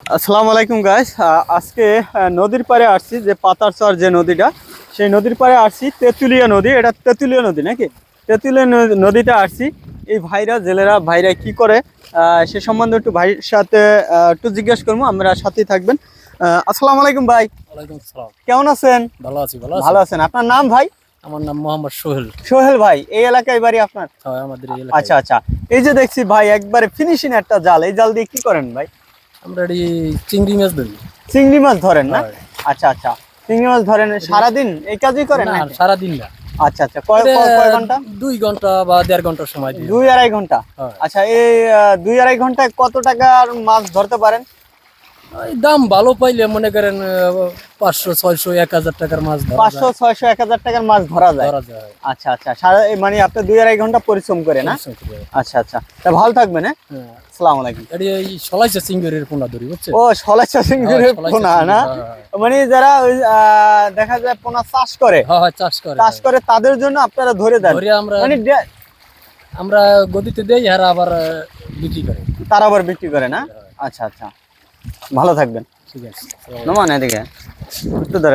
আসসালামু আলাইকুম গাইস। আজকে নদীর পাড়ে আসছি, যে পাতারচর যে নদীটা, সেই নদীর পাড়ে আসছি। তেঁতুলিয়া নদী, এটা তেঁতুলিয়া নদী নাকি? তেঁতুলিয়া নদীটা আসছি। এই ভাইরা জেলেরা ভাইরা কি করে সে সম্বন্ধে একটু ভাইয়ের সাথে একটু জিজ্ঞেস করবো, আমরা সাথেই থাকবেন। আসসালামু আলাইকুম ভাই। ওয়ালাইকুম আসসালাম। কেমন আছেন? ভালো আছি। ভালো আছেন? আপনার নাম ভাই? আমার নাম মোহাম্মদ সোহেল। সোহেল ভাই, এই এলাকায় বাড়ি আপনার? হয় আমাদের এই এলাকায়। আচ্ছা আচ্ছা। এই যে দেখছি ভাই একবারে ফিনিশিং একটা জাল, এই জাল দিয়ে কি করেন ভাই? আমরা এই চিংড়ি মাছ ধরি। চিংড়ি মাছ ধরেন না? হয়। আচ্ছা আচ্ছা। চিংড়ি মাছ ধরেন সারাদিন এই কাজই করেন না, নাকি? সারাদিন না। আচ্ছা আচ্ছা। কয় এটা কয় ঘন্টা? 2 ঘন্টা বা 1.5 ঘন্টা সময় দিই। 2-2.5 ঘন্টা। হয়। আচ্ছা, এই 2-2.5 ঘন্টায় কত টাকার মাছ ধরতে পারেন? ওই দাম ভালো পাইলে মনে করেন 500 600 1000 টাকার মাছ ধরা 500 600 1000 টাকার মাছ ধরা যায়? যায়। আচ্ছা আচ্ছা। মানে আপনি 2-2.5 ঘন্টা পরিশ্রম করে না? পরিশ্রম করে। আচ্ছা আচ্ছা। তা ভালো থাকবেন। হ্যাঁ, হ্যাঁ। আসসালামু আলাইকুম। এই সলাইছে চিংড়ির পোনা ধরি বুঝছেন? ও, সলাইচা চিংড়ির হ্যাঁ, সলাইচা পোনা চিংড়ি, না? হ্যাঁ। মানে যারা ওই দেখা যায় পোনা চাষ করে, হ্যাঁ হ্যাঁ, চাষ করে। তাদের জন্য আপনারা ধরে দেন? ধরে মানে আমরা গদিতে দেই আর আবার বিক্রি করে। তারা আবার বিক্রি করে না? আচ্ছা আচ্ছা। ভালো থাকবেন। ঠিক আছে। নমান এদিকে একটু ধরে।